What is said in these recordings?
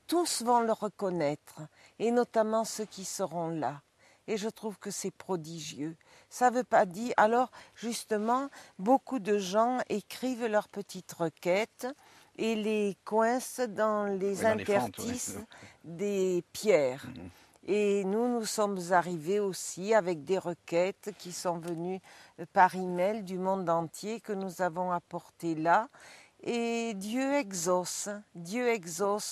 tous vont le reconnaître, et notamment ceux qui seront là. Et je trouve que c'est prodigieux. Ça ne veut pas dire... Alors, justement, beaucoup de gens écrivent leurs petites requêtes et les coincent dans les dans les fentes, interstices des pierres. Et nous sommes arrivés aussi avec des requêtes qui sont venues par email du monde entier que nous avons apportées là. Et Dieu exauce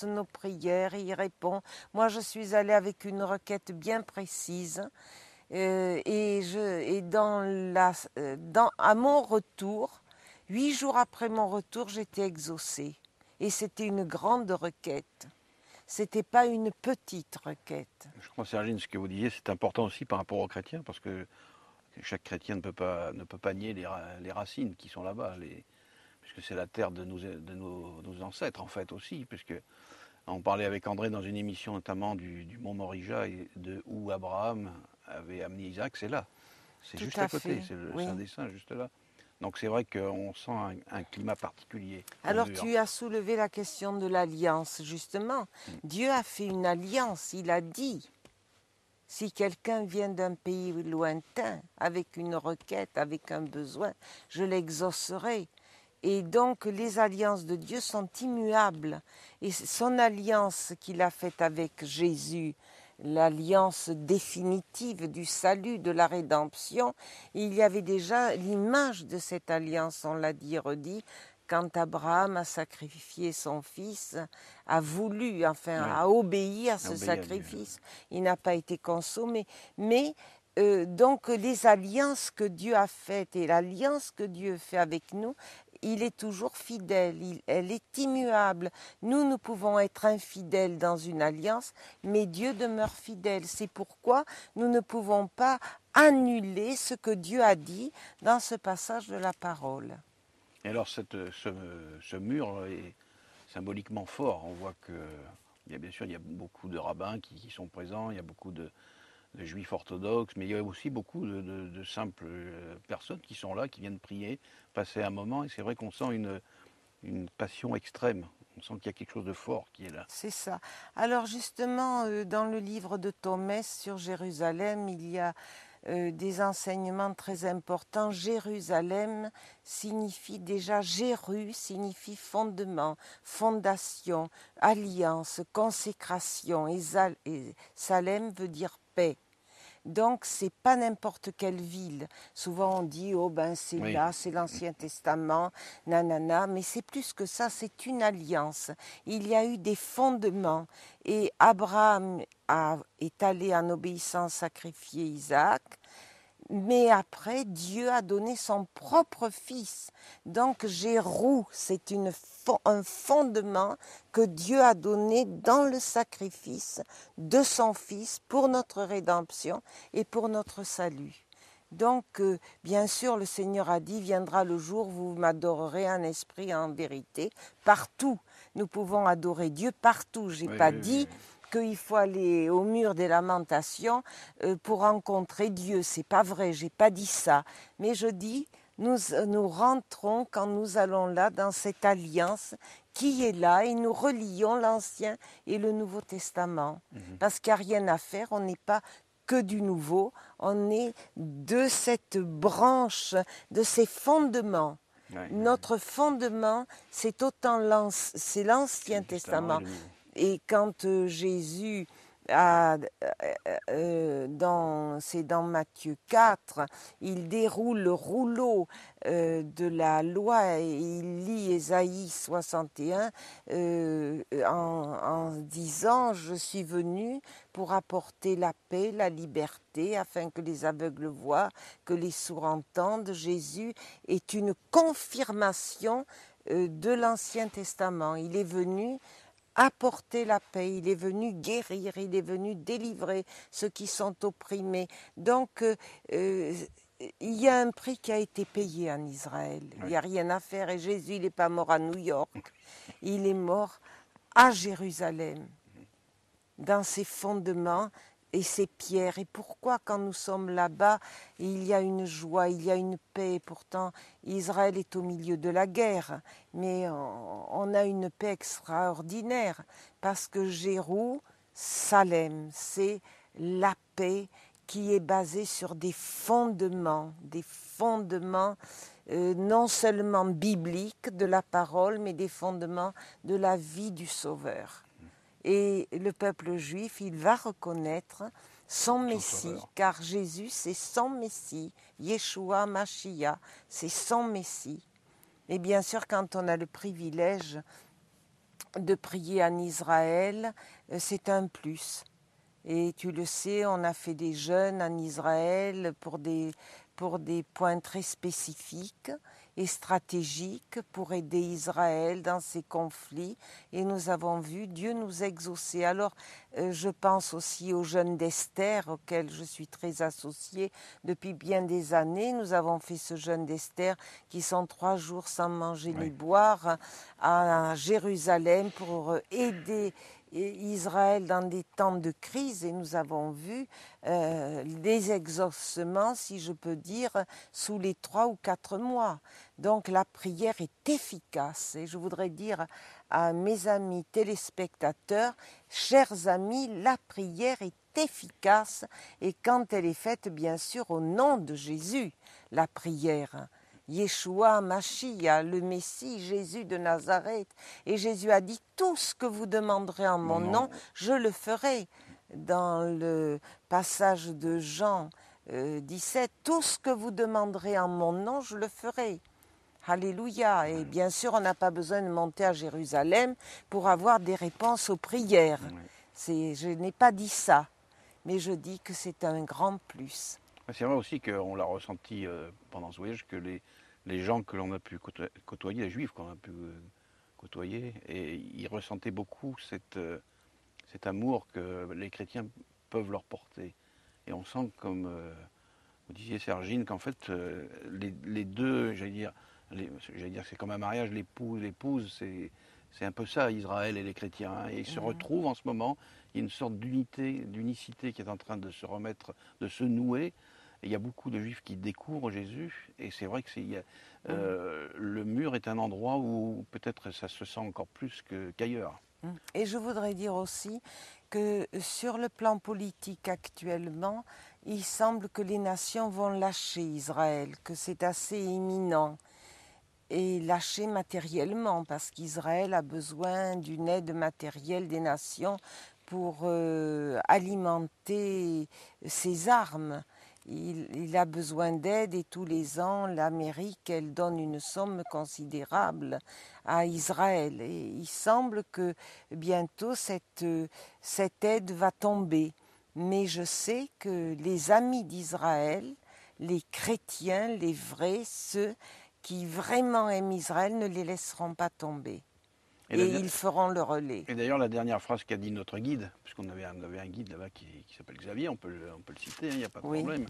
nos prières, il répond. Moi, je suis allée avec une requête bien précise à mon retour, 8 jours après mon retour, j'étais exaucée. Et c'était une grande requête. C'était pas une petite requête. Je crois, Sergine, ce que vous disiez, c'est important aussi par rapport aux chrétiens, parce que chaque chrétien ne peut pas nier les racines qui sont là-bas, puisque c'est la terre de nos ancêtres, en fait, aussi, puisque on parlait avec André dans une émission notamment du mont Morija, où Abraham avait amené Isaac, c'est là. C'est juste à côté, c'est le Saint des Saints, juste là. Donc c'est vrai qu'on sent un climat particulier. Alors tu as soulevé la question de l'alliance, justement. Dieu a fait une alliance, il a dit, si quelqu'un vient d'un pays lointain, avec une requête, avec un besoin, je l'exaucerai. Et donc les alliances de Dieu sont immuables. Et son alliance qu'il a faite avec Jésus, l'alliance définitive du salut, de la rédemption, il y avait déjà l'image de cette alliance, on l'a dit et redit, quand Abraham a sacrifié son fils, a voulu, a obéi à ce sacrifice. Il n'a pas été consommé. Mais donc les alliances que Dieu a faites et l'alliance que Dieu fait avec nous, il est toujours fidèle, elle est immuable. Nous pouvons être infidèles dans une alliance, mais Dieu demeure fidèle. C'est pourquoi nous ne pouvons pas annuler ce que Dieu a dit dans ce passage de la parole. Et alors ce mur est symboliquement fort. On voit que, bien sûr, il y a beaucoup de rabbins qui sont présents, il y a beaucoup de juifs orthodoxes, mais il y a aussi beaucoup de simples personnes qui sont là, qui viennent prier, passer un moment, et c'est vrai qu'on sent une passion extrême. On sent qu'il y a quelque chose de fort qui est là. C'est ça. Alors justement, dans le livre de Thomès sur Jérusalem, il y a des enseignements très importants. Jérusalem signifie déjà, Jéru signifie fondement, fondation, alliance, consécration, et Salem veut dire paix. Donc, c'est pas n'importe quelle ville. Souvent, on dit, oh ben c'est là, c'est l'Ancien Testament, nanana, mais c'est plus que ça, c'est une alliance. Il y a eu des fondements. Et Abraham est allé en obéissance sacrifier Isaac. Mais après, Dieu a donné son propre fils. Donc, Jérou, c'est un fondement que Dieu a donné dans le sacrifice de son fils pour notre rédemption et pour notre salut. Donc, bien sûr, le Seigneur a dit, viendra le jour où vous m'adorerez en esprit et en vérité. Partout, nous pouvons adorer Dieu partout. Je n'ai pas dit qu'il faut aller au mur des lamentations pour rencontrer Dieu. C'est pas vrai, j'ai pas dit ça. Mais je dis, nous rentrons quand nous allons là dans cette alliance qui est là et nous relions l'Ancien et le Nouveau Testament. Parce qu'il n'y a rien à faire, on n'est pas que du nouveau, on est de cette branche, de ces fondements. Notre fondement, c'est l'Ancien Testament. Et quand Jésus c'est dans Matthieu 4, il déroule le rouleau de la loi et il lit Ésaïe 61 en disant « Je suis venu pour apporter la paix, la liberté, afin que les aveugles voient, que les sourds entendent. » Jésus est une confirmation de l'Ancien Testament. Il est venu apporter la paix, il est venu guérir, il est venu délivrer ceux qui sont opprimés. Donc, il y a un prix qui a été payé en Israël. Il n'y a rien à faire. Et Jésus, il n'est pas mort à New York. Il est mort à Jérusalem, dans ses fondements. et ces pierres. Et pourquoi quand nous sommes là-bas, il y a une joie, il y a une paix. Pourtant, Israël est au milieu de la guerre, mais on a une paix extraordinaire parce que Jérusalem, c'est la paix qui est basée sur des fondements non seulement bibliques de la parole, mais des fondements de la vie du Sauveur. Et le peuple juif, il va reconnaître son Messie, car Jésus, c'est son Messie. Yeshua Mashiach, c'est son Messie. Et bien sûr, quand on a le privilège de prier en Israël, c'est un plus. Et tu le sais, on a fait des jeûnes en Israël pour des points très spécifiques et stratégiques pour aider Israël dans ses conflits. Et nous avons vu Dieu nous exaucer. Alors, je pense aussi au jeûne d'Esther, auquel je suis très associée depuis bien des années. Nous avons fait ce jeûne d'Esther qui sont 3 jours sans manger ni boire à Jérusalem pour aider Israël dans des temps de crise, et nous avons vu des exaucements, si je peux dire, sous les 3 ou 4 mois. Donc la prière est efficace, et je voudrais dire à mes amis téléspectateurs, chers amis, la prière est efficace, et quand elle est faite, bien sûr, au nom de Jésus, la prière. Yeshua Mashiach, le Messie, Jésus de Nazareth. Et Jésus a dit, tout ce que vous demanderez en mon nom, je le ferai. Dans le passage de Jean 17, tout ce que vous demanderez en mon nom, je le ferai. Alléluia. Et bien sûr, on n'a pas besoin de monter à Jérusalem pour avoir des réponses aux prières. Je n'ai pas dit ça, mais je dis que c'est un grand plus. C'est vrai aussi qu'on l'a ressenti pendant ce voyage, que les gens que l'on a pu côtoyer, les juifs qu'on a pu côtoyer, et ils ressentaient beaucoup cet amour que les chrétiens peuvent leur porter. Et on sent, comme vous disiez Sergine, qu'en fait, les deux, j'allais dire, c'est comme un mariage, l'épouse, c'est un peu ça, Israël et les chrétiens. Hein, et ils se retrouvent en ce moment, il y a une sorte d'unicité qui est en train de se remettre, de se nouer. Et il y a beaucoup de juifs qui découvrent Jésus, et c'est vrai que le mur est un endroit où peut-être ça se sent encore plus qu'ailleurs. Et je voudrais dire aussi que sur le plan politique actuellement, il semble que les nations vont lâcher Israël, que c'est assez imminent. Et lâcher matériellement, parce qu'Israël a besoin d'une aide matérielle des nations pour alimenter ses armes. Il a besoin d'aide, et tous les ans, l'Amérique, elle donne une somme considérable à Israël. Et il semble que bientôt cette aide va tomber. Mais je sais que les amis d'Israël, les chrétiens, les vrais, ceux qui vraiment aiment Israël, ne les laisseront pas tomber. Et ils feront le relais. Et d'ailleurs, la dernière phrase qu'a dit notre guide, puisqu'on avait un guide là-bas qui s'appelle Xavier, on peut le citer, il n'y a pas de problème.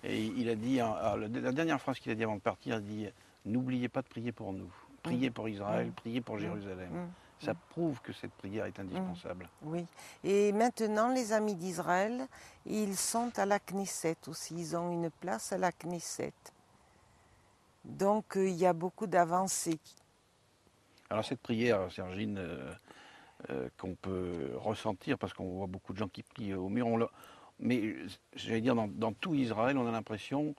Et il a dit, la dernière phrase qu'il a dit avant de partir, il a dit « N'oubliez pas de prier pour nous. Priez pour Israël, priez pour Jérusalem. » Ça prouve que cette prière est indispensable. Oui. Et maintenant, les amis d'Israël, ils sont à la Knesset aussi. Ils ont une place à la Knesset. Donc, il y a beaucoup d'avancées. Alors cette prière, Sergine, qu'on peut ressentir, parce qu'on voit beaucoup de gens qui prient au mur, mais j'allais dire, dans tout Israël, on a l'impression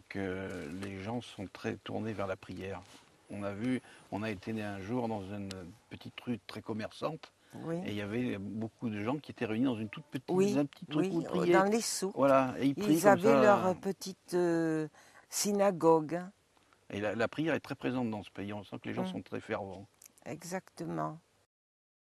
que les gens sont très tournés vers la prière. On a été un jour dans une petite rue très commerçante, et il y avait beaucoup de gens qui étaient réunis dans une toute petite, un petit truc où ils priaient. Dans les souks. Voilà, et ils avaient leur petite synagogue. Et la prière est très présente dans ce pays, on sent que les gens sont très fervents. Exactement.